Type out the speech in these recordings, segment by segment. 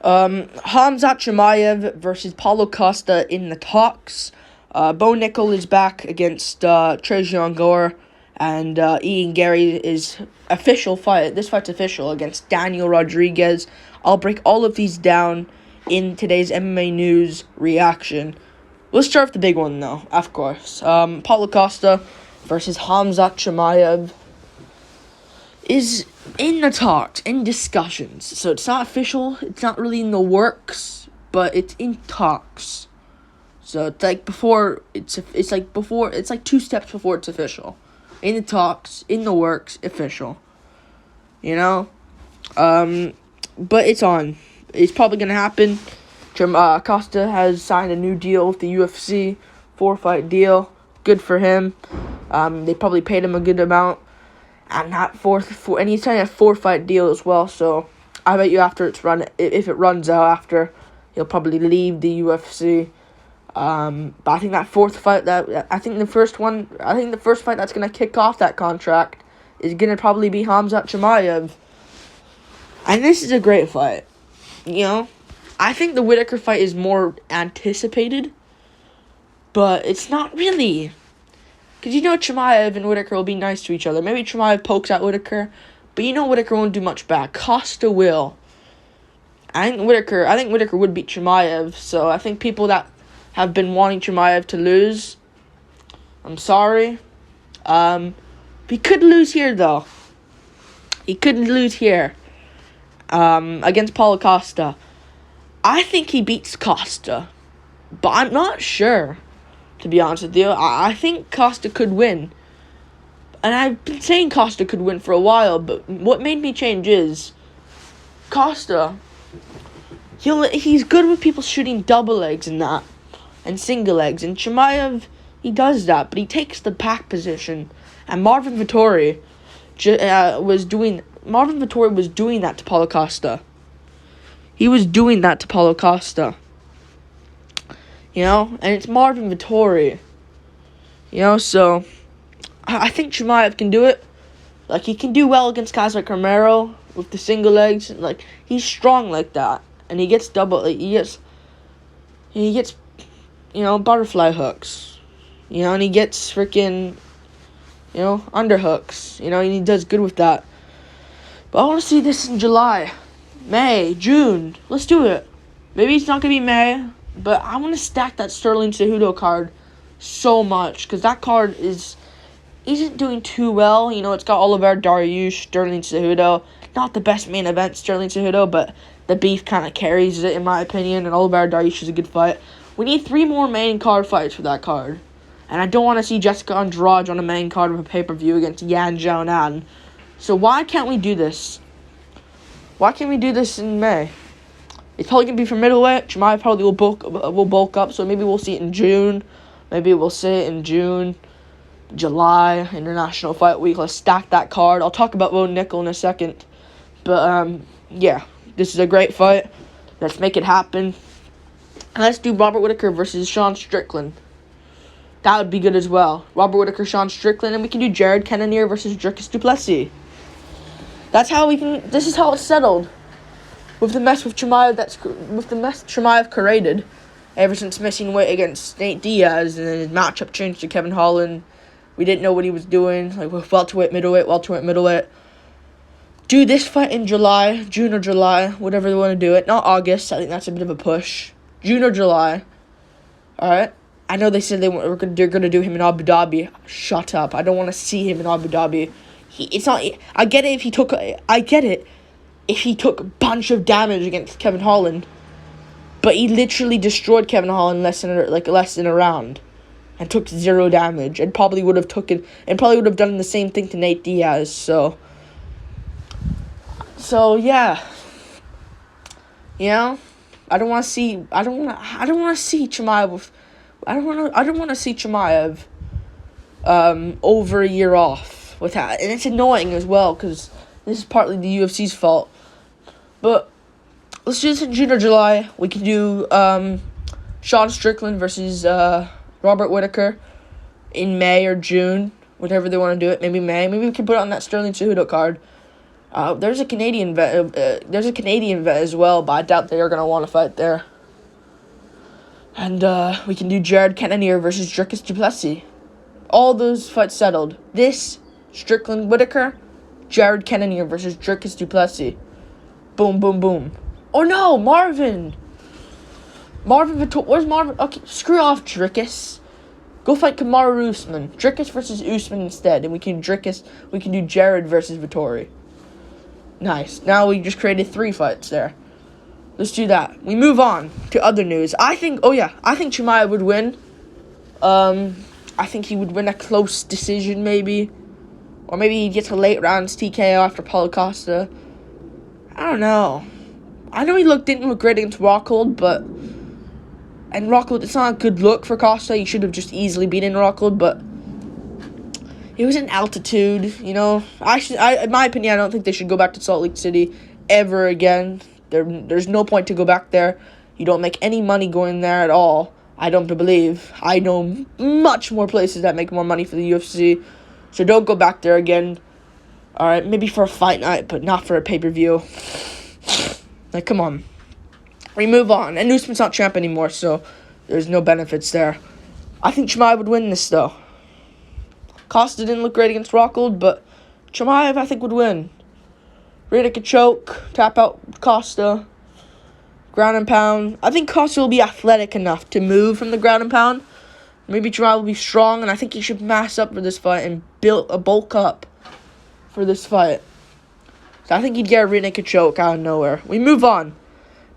Hamzat Chimaev versus Paulo Costa in the talks. Bo Nickel is back against Trajan Gore, and Garry is official fight. This fight's official against Daniel Rodriguez. I'll break all of these down in today's MMA news reaction. Let's start with the big one, though, of course. Paulo Costa versus Hamzat Chimaev is in the talks, in discussions. So it's not official, it's not really in the works, but it's in talks. So it's like it's like 2 steps before it's official. In the talks, in the works, official. You know? But it's on. It's probably gonna happen. Costa has signed a new deal with the UFC, 4-fight deal. Good for him. They probably paid him a good amount. And and he's signing a 4-fight deal as well. So I bet you if it runs out after, he'll probably leave the UFC. But I think that the first fight that's gonna kick off that contract is gonna probably be Hamzat Chimaev. And this is a great fight. You know, I think the Whittaker fight is more anticipated, but it's not really. Because Chimaev and Whittaker will be nice to each other. Maybe Chimaev pokes at Whittaker, but Whittaker won't do much back. Costa will. I think Whittaker would beat Chimaev, so I think people that have been wanting Chimaev to lose, I'm sorry. He could lose here, though. He could lose here. Against Paulo Costa. I think he beats Costa, but I'm not sure. To be honest with you, I think Costa could win. And I've been saying Costa could win for a while, but what made me change is Costa, he's good with people shooting double legs and that, and single legs. And Chimaev, he does that, but he takes the back position. And Marvin Vettori was doing that to Paulo Costa. He was doing that to Paulo Costa. And it's Marvin Vettori. So I think Chimaev can do it. Like, he can do well against guys like Romero with the single legs. Like, he's strong like that. And he gets butterfly hooks. And he gets freaking, underhooks. And he does good with that. But I want to see this in July, May, June. Let's do it. Maybe it's not going to be May. But I want to stack that Sterling Cejudo card so much. Because that card isn't doing too well. It's got Oliver Dariush, Sterling Cejudo. Not the best main event, Sterling Cejudo. But the beef kind of carries it, in my opinion. And Oliver Dariush is a good fight. We need 3 more main card fights for that card. And I don't want to see Jessica Andrade on a main card of a pay-per-view against Yan Zhaonan. So why can't we do this? Why can't we do this in May? It's probably going to be for middleweight. Chimaev probably will bulk up, so maybe we'll see it in June. Maybe we'll see it in June, July, International Fight Week. Let's stack that card. I'll talk about Bo Nickel in a second. But, yeah, this is a great fight. Let's make it happen. And let's do Robert Whittaker versus Sean Strickland. That would be good as well. Robert Whittaker, Sean Strickland, and we can do Jared Cannonier versus Dricus du Plessis. This is how it's settled. With the mess Chimaev created, ever since missing weight against Nate Diaz, and then his matchup changed to Kevin Holland. We didn't know what he was doing, like with welterweight, middleweight. Do this fight in July, June or July, whatever they want to do it. Not August. I think that's a bit of a push. June or July. All right. I know they said they're gonna do him in Abu Dhabi. Shut up. I don't want to see him in Abu Dhabi. I get it if he took a bunch of damage against Kevin Holland, but he literally destroyed Kevin Holland less than a round, and took 0 damage, and probably would have done the same thing to Nate Diaz. So yeah, I don't want to see Chimaev. I don't want to see Chimaev over a year off with that, and it's annoying as well because this is partly the UFC's fault. But let's do this in June or July. We can do Sean Strickland versus Robert Whittaker in May or June, whatever they want to do it. Maybe May. Maybe we can put it on that Sterling Cejudo card. There's a Canadian vet. There's a Canadian vet as well, but I doubt they are gonna want to fight there. And we can do Jared Cannonier versus Dricus du Plessis. All those fights settled. This Strickland Whitaker, Jared Cannonier versus Dricus du Plessis. Boom, boom, boom. Oh no, Marvin. Where's Marvin? Okay, screw off Dricus. Go fight Kamaru Usman. Dricus versus Usman instead, and we can do Jared versus Vettori. Nice. Now we just created 3 fights there. Let's do that. We move on to other news. I think Chimaev would win. I think he would win a close decision, maybe. Or maybe he'd get to late rounds TKO after Paulo Costa. I don't know. I know he didn't look great against Rockhold, and Rockhold, it's not a good look for Costa. He should have just easily beaten Rockhold, but it was in altitude, you know. In my opinion, I don't think they should go back to Salt Lake City ever again. There's no point to go back there. You don't make any money going there at all. I don't believe. I know much more places that make more money for the UFC, so don't go back there again. All right, maybe for a fight night, but not for a pay-per-view. Like, come on. We move on. And Usman's not champ anymore, so there's no benefits there. I think Chimaev would win this, though. Costa didn't look great against Rockhold, but Chimaev, I think, would win. Rita could choke, tap out Costa, ground and pound. I think Costa will be athletic enough to move from the ground and pound. Maybe Chimaev will be strong, and I think he should mass up for this fight and bulk up for this fight. So I think he'd get a rear naked choke out of nowhere. We move on.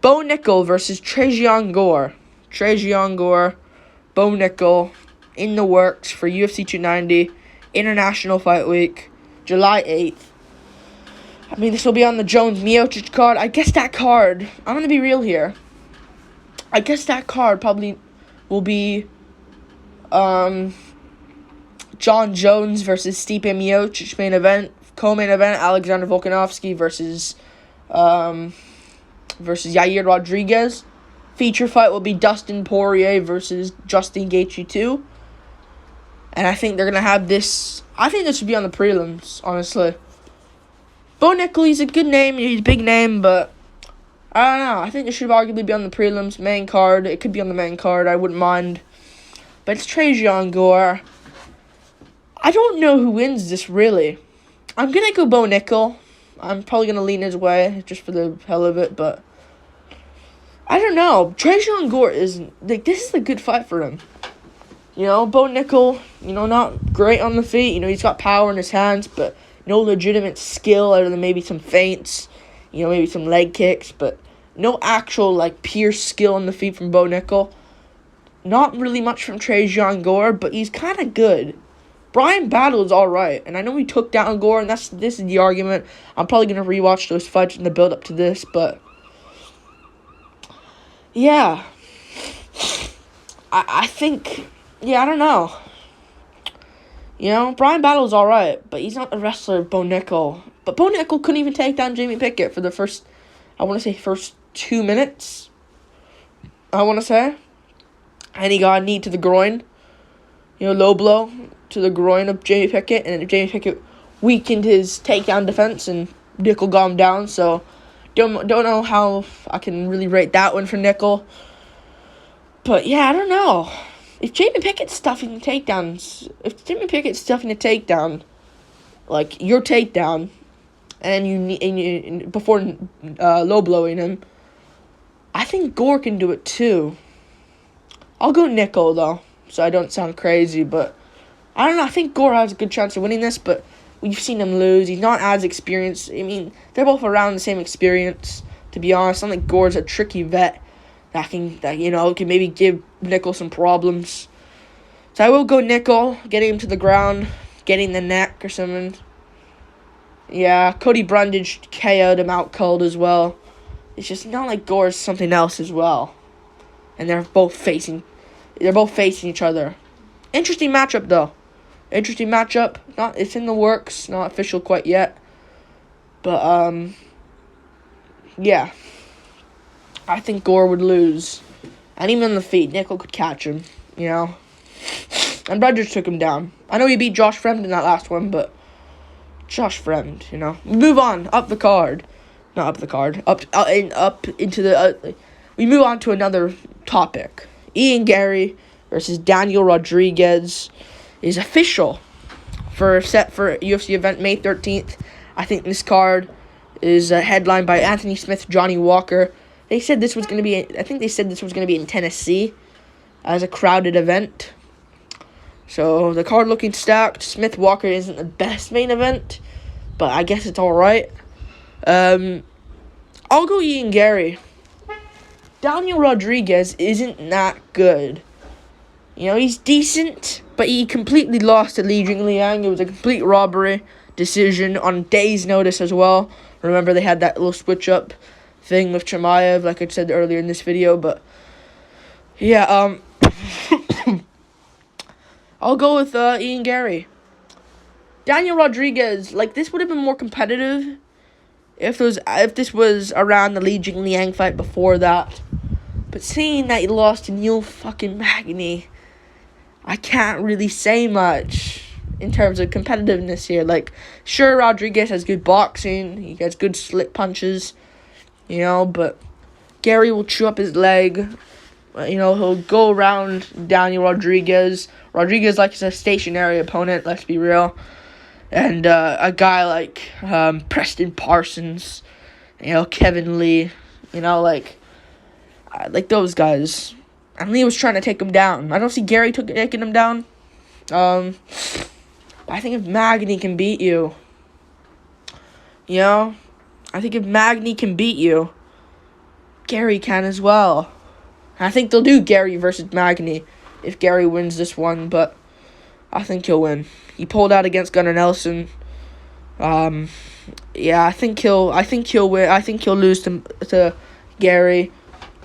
Bo Nickel versus Trajan Gore. Trajan Gore, Bo Nickel, in the works for UFC 290, International Fight Week, July 8th. I mean, this will be on the Jones-Miocic card. I guess that card, I'm going to be real here. I guess that card probably will be John Jones versus Stipe Miocic main event. Co-main event, Alexander Volkanovski versus Yair Rodriguez. Feature fight will be Dustin Poirier versus Justin Gaethje 2. And I think they're going to have this. I think this should be on the prelims, honestly. Bo Nickel, he's a good name. He's a big name, but I don't know. I think this should arguably be on the prelims, main card. It could be on the main card. I wouldn't mind. But it's Trajan Gore. I don't know who wins this, really. I'm going to go Bo Nickel. I'm probably going to lean his way just for the hell of it, but I don't know. Trajan Gore this is a good fight for him. You know, Bo Nickel, not great on the feet. He's got power in his hands, but no legitimate skill other than maybe some feints, maybe some leg kicks, but no actual, pure skill on the feet from Bo Nickel. Not really much from Trajan Gore, but he's kind of good. Brian Battle is alright, and I know he took down Gore, and this is the argument. I'm probably going to rewatch those fights in the build-up to this, but yeah. I think, I don't know. Brian Battle's alright, but he's not the wrestler of Bo Nickel. But Bo Nickel couldn't even take down Jamie Pickett for the first 2 minutes, I want to say. And he got a knee to the groin. Low blow to the groin of Jamie Pickett, and Jamie Pickett weakened his takedown defense, and Nickel got him down, so don't know how I can really rate that one for Nickel. But, I don't know. If Jamie Pickett's stuffing the takedowns, like your takedown, and before low blowing him, I think Gore can do it too. I'll go Nickel, though, so I don't sound crazy, but I don't know. I think Gore has a good chance of winning this, but we've seen him lose. He's not as experienced. I mean, they're both around the same experience, to be honest. I think Gore's a tricky vet that can maybe give Nickel some problems. So I will go Nickel, getting him to the ground, getting the neck or something. Yeah, Cody Brundage KO'd him out cold as well. It's just not like Gore's something else as well. And they're both facing each other. Interesting matchup, though. It's in the works. Not official quite yet. But, yeah. I think Gore would lose. And even on the feet, Nickel could catch him, And Brundage took him down. I know he beat Josh Fremd in that last one, but Josh Friend, you know. We move on, up the card. Not up the card, up into the... we move on to another topic. Ian Garry versus Daniel Rodriguez is official set for UFC event May 13th. I think this card is headlined by Anthony Smith, Johnny Walker. They said this was going to be... I think they said this was going to be in Tennessee as a crowded event. So, the card looking stacked. Smith Walker isn't the best main event, but I guess it's alright. I'll go Ian Garry. Daniel Rodriguez isn't that good. You know, he's decent, but he completely lost to Li Jingliang. It was a complete robbery decision on days' notice as well. Remember, they had that little switch-up thing with Chimaev, like I said earlier in this video, but... yeah, I'll go with Ian Garry. Daniel Rodriguez, like, this would have been more competitive if this was around the Li Jingliang fight before that. But seeing that he lost to Neil fucking Magny, I can't really say much in terms of competitiveness here. Like, sure, Rodriguez has good boxing, he has good slick punches, you know, but Garry will chew up his leg. You know, he'll go around Daniel Rodriguez. Rodriguez likes a stationary opponent, let's be real. And a guy like Preston Parsons, you know, Kevin Lee, you know, like those guys. And Lee was trying to take him down. I don't see Garry taking him down. But I think if Magny can beat you, you know, I think if Magny can beat you, Garry can as well. I think they'll do Garry versus Magny if Garry wins this one, but I think he'll win. He pulled out against Gunnar Nelson. Yeah, I think he'll win. I think he'll lose to Garry,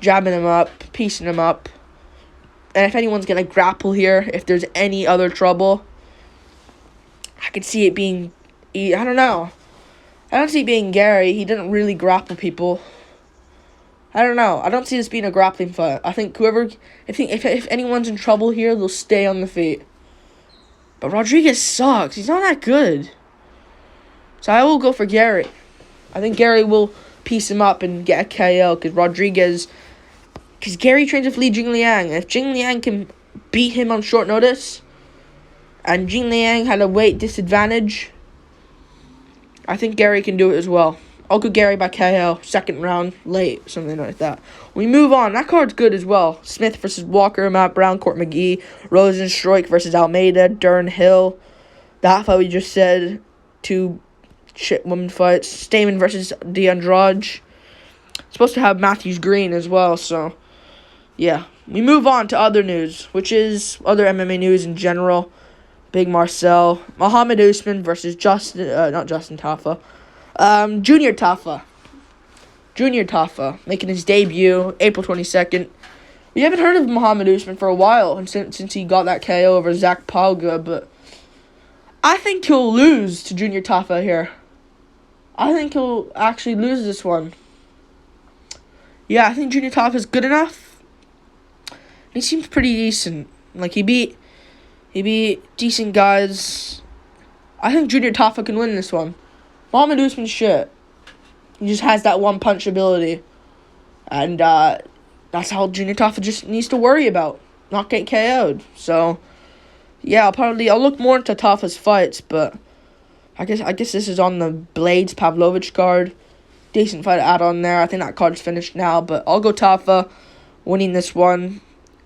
jabbing him up, piecing him up. And if anyone's gonna grapple here, if there's any other trouble, I could see it being... I don't know. I don't see it being Garry. He didn't really grapple people. I don't know. I don't see this being a grappling fight. I think if anyone's in trouble here, they'll stay on the feet. But Rodriguez sucks. He's not that good. So I will go for Garry. I think Garry will piece him up and get a KO because Garry trains with Li Jingliang. If Jingliang can beat him on short notice, and Jingliang had a weight disadvantage, I think Garry can do it as well. I'll go Garry by KO, second round, late, something like that. We move on. That card's good as well. Smith versus Walker, Matt Brown, Court McGee, Rosenstruik versus Almeida, Dern Hill. That fight we just said. 2 shit women fights. Stamen versus DeAndrade. Supposed to have Matthews Green as well, so yeah. We move on to other news, which is other MMA news in general. Big Marcel. Muhammad Usman versus not Justin Tafa. Junior Tafa, making his debut April 22nd. We haven't heard of Muhammad Usman for a while, and since he got that KO over Zach Pauga, but I think he'll lose to Junior Tafa here. I think he'll actually lose this one. Yeah, I think Junior Tafa is good enough. He seems pretty decent. Like, he beat decent guys. I think Junior Tafa can win this one. Muhammad Usman's shit. He just has that one punch ability. And that's all Junior Tafa just needs to worry about. Not get KO'd. So, yeah, I'll look more into Tafa's fights, but I guess this is on the Blades Pavlovich card. Decent fight to add on there. I think that card's finished now, but I'll go Tafa winning this one.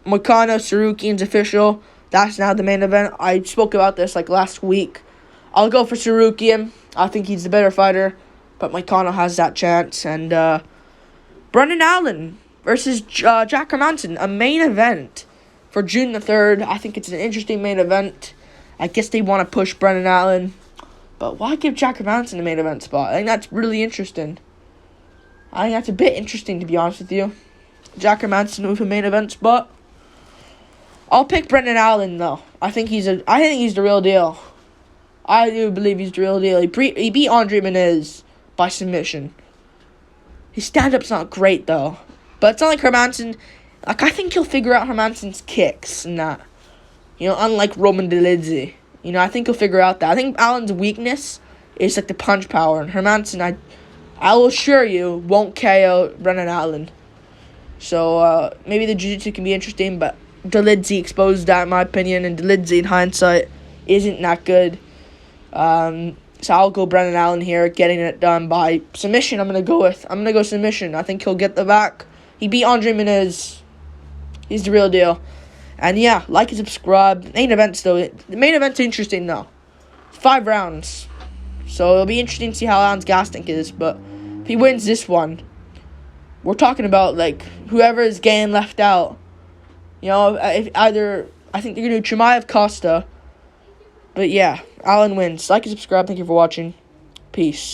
Moicano Sarukian's official. That's now the main event. I spoke about this like last week. I'll go for Sarukian. I think he's the better fighter, but Moicano has that chance. And Brendan Allen versus Jack Hermansson, a main event for June the 3rd. I think it's an interesting main event. I guess they want to push Brendan Allen, but why give Jack Hermansson a main event spot? I think that's really interesting. I think that's a bit interesting, to be honest with you. Jack Hermansson with a main event spot. I'll pick Brendan Allen though. I think he's the real deal. I do believe he's the real deal. He beat Andre Menez by submission. His stand-up's not great, though. But it's not like Hermansson... Like, I think he'll figure out Hermansson's kicks and that. You know, unlike Roman Dolidze. You know, I think he'll figure out that. I think Allen's weakness is like the punch power. And Hermanson, I will assure you, won't KO Brennan Allen. So maybe the jiu-jitsu can be interesting, but Dolidze exposed that, in my opinion, and Dolidze, in hindsight, isn't that good. So I'll go Brennan Allen here, getting it done by submission. I'm gonna go submission. I think he'll get the back. He beat Andre Muniz. He's the real deal. And yeah, like and subscribe. Main events though. The main event's interesting though. 5 rounds. So it'll be interesting to see how Alan's Gastink is. But if he wins this one, we're talking about like whoever is getting left out. You know, if either I think they're gonna do Chimaev Costa. But yeah, Alan wins. Like and subscribe. Thank you for watching. Peace.